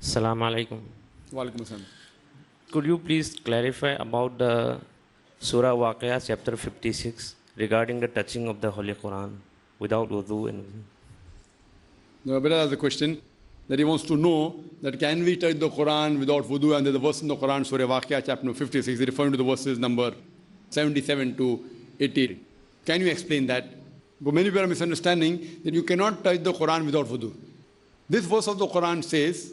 Assalamu alaikum. Walaikum assalam. Could you please clarify about the Surah Waqia chapter 56 regarding the touching of the Holy Quran without wudu and The brother has a question that he wants to know that can we touch the Quran without wudu, and there's a verse in the Quran, Surah Waqia chapter 56, referring to the verses number 77 to 80. Can you explain that? But many people are misunderstanding that you cannot touch the Quran without wudu. This verse of the Quran says,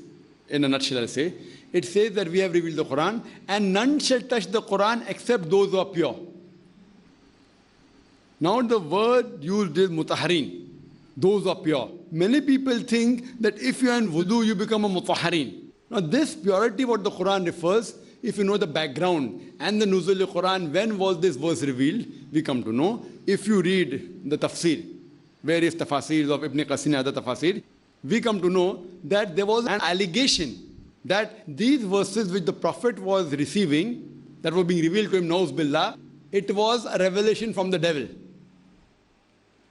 in a nutshell I'll say, it says that we have revealed the Quran and none shall touch the Quran except those who are pure. Now the word used is mutahharin, those who are pure. Many people think that if you are in wudu, you become a mutahharin. Now this purity what the Quran refers, if you know the background and the Nuzul Quran, when was this verse revealed, we come to know. If you read the tafsir, various tafasirs of Ibn Qasim and other tafasir, we come to know that there was an allegation that these verses which the Prophet was receiving, that were being revealed to him, Nauz Billah, it was a revelation from the devil.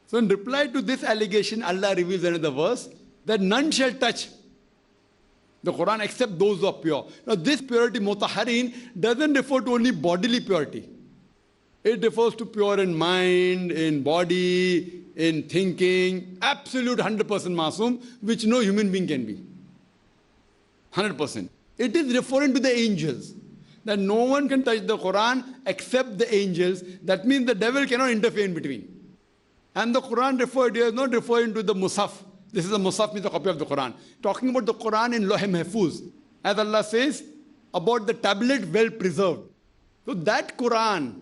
So in reply to this allegation, Allah reveals another verse that none shall touch the Quran except those who are pure. Now this purity, mutahharin, doesn't refer to only bodily purity. It refers to pure in mind, in body, in thinking, absolute 100% masum, which no human being can be. 100%. It is referring to the angels, that no one can touch the Quran except the angels. That means the devil cannot interfere in between. And the Quran referred here is not referring to the Musaf. This is a Musaf, means a copy of the Quran. Talking about the Quran in Lawh Mahfuz. As Allah says, about the tablet well preserved. So that Quran,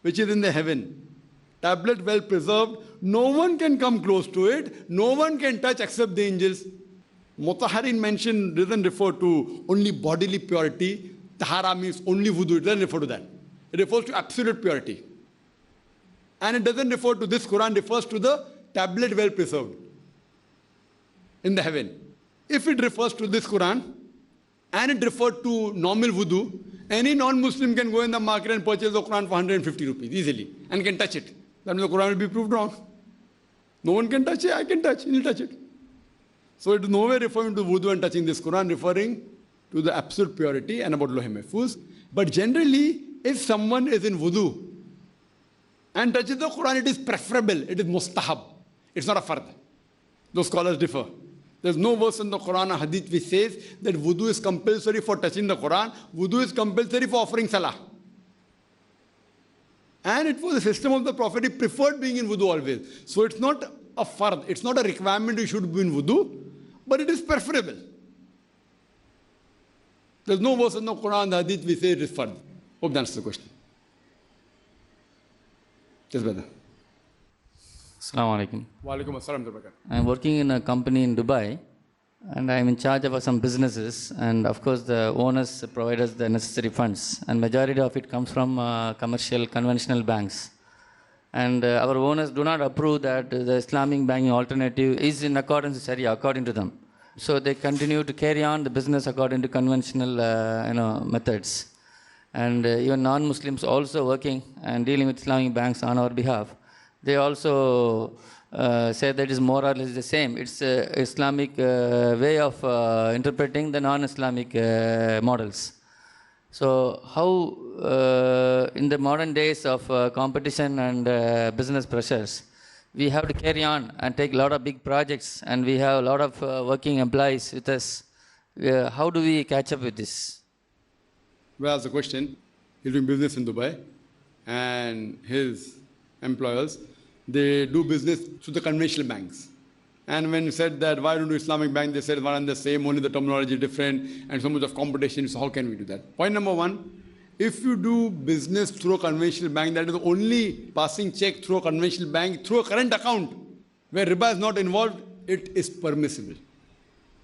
which is in the heaven, tablet well preserved, no one can come close to it, no one can touch except the angels. Mutahharin mentioned doesn't refer to only bodily purity. Tahara means only wudu, it doesn't refer to that. It refers to absolute purity. And it doesn't refer to this Quran, refers to the tablet well preserved in the heaven. If it refers to this Quran, and it referred to normal wudu, any non-Muslim can go in the market and purchase the Quran for 150 rupees easily and can touch it. That means the Quran will be proved wrong. No one can touch it, I can touch, he'll touch it. So it is nowhere referring to wudu and touching this Quran, referring to the absolute purity and about Lawh Mahfuz. But generally, if someone is in wudu and touches the Quran, it is preferable, it is mustahab. It's not a fard. Those scholars differ. There's no verse in the Quran or Hadith which says that wudu is compulsory for touching the Quran. Wudu is compulsory for offering salah. And it was the system of the Prophet. He preferred being in wudu always. So it's not a fard. It's not a requirement you should be in wudu, but it is preferable. There's no verse in the Quran or Hadith which says it is fard. Hope that answers the question. Yes, brother. Assalamu alaikum. Walaikum assalam. I am working in a company in Dubai and I am in charge of some businesses, and of course the owners provide us the necessary funds, and majority of it comes from commercial conventional banks. And our owners do not approve that the Islamic banking alternative is in accordance with Sharia according to them. So they continue to carry on the business according to conventional methods. And even non-Muslims also working and dealing with Islamic banks on our behalf, they also say that it is more or less the same. It's Islamic way of interpreting the non-Islamic models. So how in the modern days of competition and business pressures, we have to carry on and take a lot of big projects, and we have a lot of working employees with us. How do we catch up with this? Well, that's the question. He's doing business in Dubai, and his employers, they do business through the conventional banks. And when you said that, why don't do Islamic bank, they said one and the same, only the terminology is different, and so much of competition, so how can we do that? Point number one, if you do business through a conventional bank, that is only passing check through a conventional bank, through a current account, where riba is not involved, it is permissible.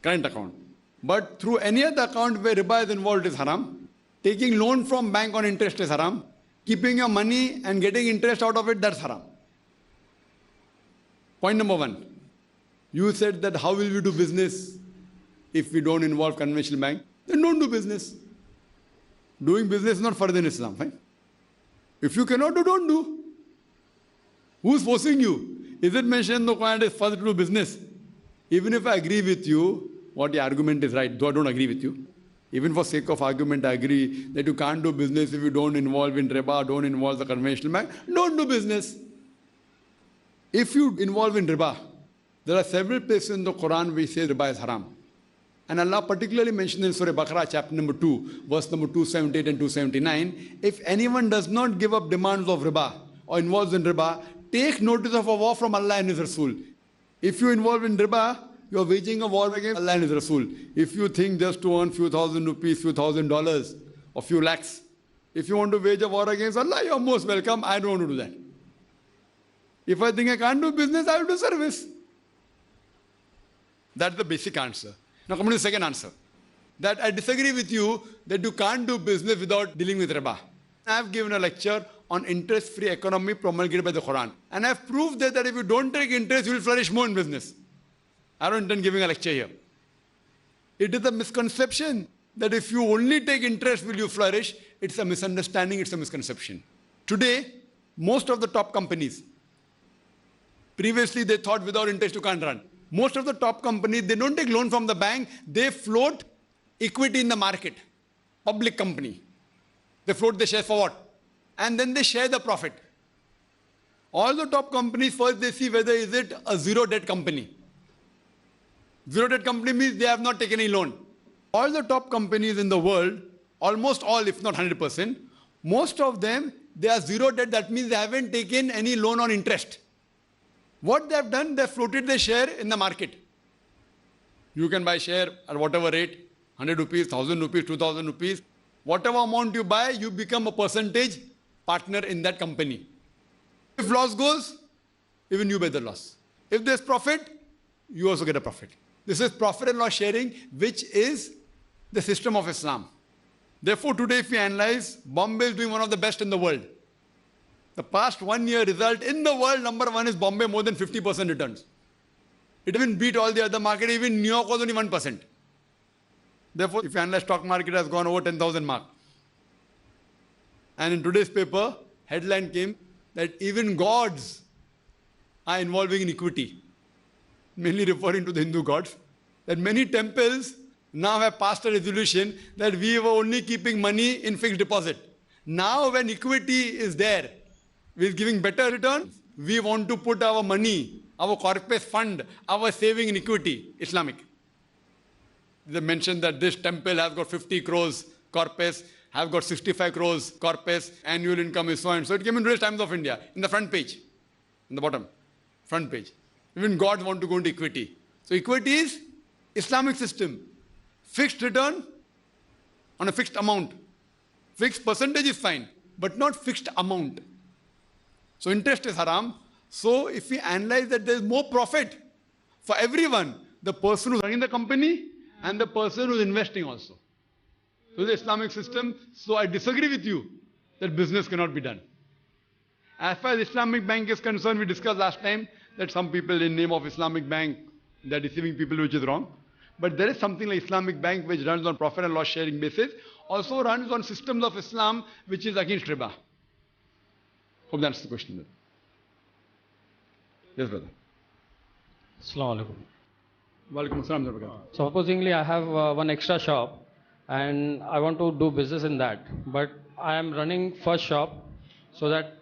Current account. But through any other account where riba is involved is haram. Taking loan from bank on interest is haram. Keeping your money and getting interest out of it, that's haram. Point number one. You said that how will we do business if we don't involve conventional bank? Then don't do business. Doing business is not further in Islam, fine? If you cannot do, don't do. Who's forcing you? Is it mentioned in the Quran it is further to do business? Even if I agree with you what the argument is right, though I don't agree with you. Even for sake of argument, I agree that you can't do business if you don't involve in riba, don't involve the conventional bank. Don't do business. If you involve in riba, there are several places in the Quran which say riba is haram. And Allah particularly mentioned in Surah Baqarah, chapter number 2, verse number 278 and 279, if anyone does not give up demands of riba or involves in riba, take notice of a war from Allah and His Rasul. If you involve in riba, you are waging a war against Allah and His Rasul. If you think just to earn few thousand rupees, few $1,000s, or few lakhs, if you want to wage a war against Allah, you are most welcome. I don't want to do that. If I think I can't do business, I will do service. That's the basic answer. Now coming to the second answer. That I disagree with you that you can't do business without dealing with riba. I have given a lecture on interest-free economy promulgated by the Quran. And I have proved that if you don't take interest, you will flourish more in business. I don't intend giving a lecture here. It is a misconception that if you only take interest, will you flourish? It's a misunderstanding, it's a misconception. Today, most of the top companies, previously they thought without interest you can't run. Most of the top companies, they don't take loan from the bank, they float equity in the market. Public company. They float the shares for what? And then they share the profit. All the top companies, first they see whether is it a zero debt company. Zero debt company means they have not taken any loan. All the top companies in the world, almost all, if not 100%, most of them, they are zero debt. That means they haven't taken any loan on interest. What they have done, they have floated their share in the market. You can buy share at whatever rate, 100 rupees, 1000 rupees, 2000 rupees. Whatever amount you buy, you become a percentage partner in that company. If loss goes, even you bear the loss. If there's profit, you also get a profit. This is profit and loss sharing, which is the system of Islam. Therefore, today if we analyze, Bombay is doing one of the best in the world. The past 1 year result in the world, number one is Bombay, more than 50% returns. It even beat all the other markets, even New York was only 1%. Therefore, if you analyze stock market has gone over 10,000 mark. And in today's paper, headline came that even gods are involving in equity. Mainly referring to the Hindu gods. That many temples now have passed a resolution that we were only keeping money in fixed deposit. Now when equity is there, we are giving better returns, we want to put our money, our corpus fund, our saving in equity, Islamic. They mentioned that this temple has got 50 crores corpus, have got 65 crores corpus, annual income is so and so. It came in today's Times of India, in the front page, in the bottom, front page. Even gods want to go into equity. So equity is Islamic system. Fixed return on a fixed amount. Fixed percentage is fine, but not fixed amount. So interest is haram. So if we analyze that there is more profit for everyone, the person who's running the company and the person who's investing also. So the Islamic system, so I disagree with you that business cannot be done. As far as Islamic Bank is concerned, we discussed last time that some people in name of Islamic Bank, they're deceiving people, which is wrong. But there is something like Islamic Bank which runs on profit and loss sharing basis, also runs on systems of Islam which is against riba. Hope that's the question. Yes, brother. Assalamu alaikum. Walaikum assalam. So supposingly I have one extra shop and I want to do business in that, but I am running first shop so that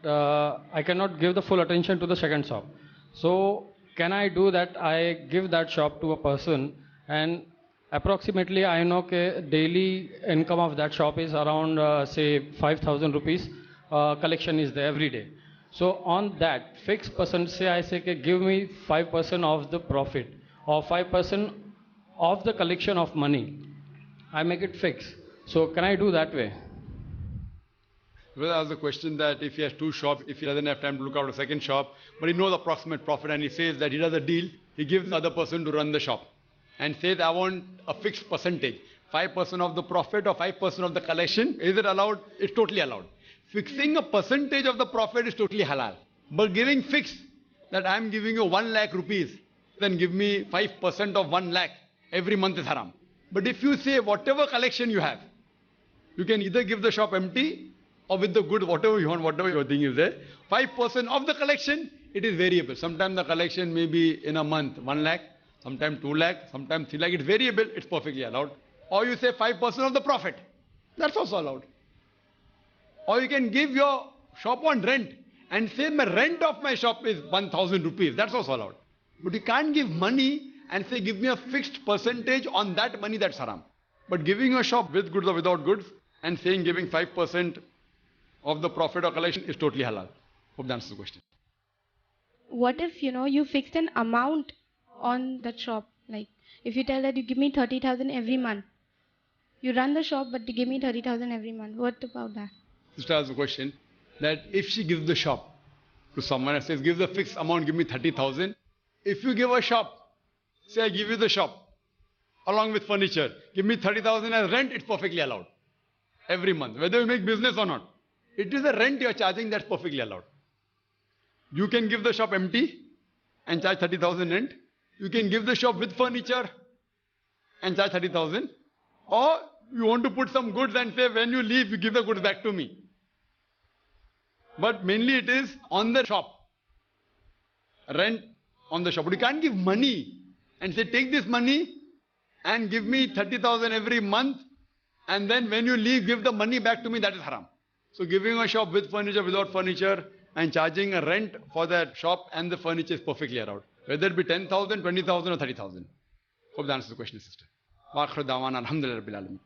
I cannot give the full attention to the second shop. So can I do that? I give that shop to a person and approximately I know that daily income of that shop is around say 5,000 rupees collection is there every day. So on that fixed percent, say I say give me 5% of the profit or 5% of the collection of money. I make it fixed. So can I do that way? Well, I asked the question that if he has two shops, if he doesn't have time to look out a second shop, but he knows the approximate profit and he says that he does a deal, he gives the other person to run the shop and says, I want a fixed percentage, 5% of the profit or 5% of the collection. Is it allowed? It's totally allowed. Fixing a percentage of the profit is totally halal. But giving fixed, that I am giving you 1 lakh rupees, then give me 5% of 1 lakh every month is haram. But if you say whatever collection you have, you can either give the shop empty or with the good, whatever you want, whatever your thing is there. 5% of the collection, it is variable. Sometimes the collection may be in a month 1 lakh, sometimes 2 lakh, sometimes 3 lakh. It's variable, it's perfectly allowed. Or you say 5% of the profit. That's also allowed. Or you can give your shop on rent and say my rent of my shop is 1,000 rupees. That's also allowed. But you can't give money and say give me a fixed percentage on that money, that's haram. But giving your shop with goods or without goods and saying giving 5% of the profit or collection is totally halal. Hope that answers the question. What if, you fixed an amount on that shop? Like, if you tell that you give me 30,000 every month. You run the shop, but you give me 30,000 every month. What about that? Sister asks the question that if she gives the shop to someone and says, give the fixed amount, give me 30,000. If you give a shop, say I give you the shop along with furniture, give me 30,000 as rent, it's perfectly allowed. Every month, whether you make business or not. It is the rent you're charging that's perfectly allowed. You can give the shop empty and charge 30,000 rent. You can give the shop with furniture and charge 30,000. Or you want to put some goods and say, when you leave, you give the goods back to me. But mainly it is on the shop. Rent on the shop. But you can't give money and say, take this money and give me 30,000 every month. And then when you leave, give the money back to me. That is haram. So giving a shop with furniture, without furniture, and charging a rent for that shop and the furniture is perfectly allowed. Whether it be 10,000, 20,000 or 30,000. Hope that answers the question, sister. Wa akhiru da'wana alhamdulillahi rabbil alamin.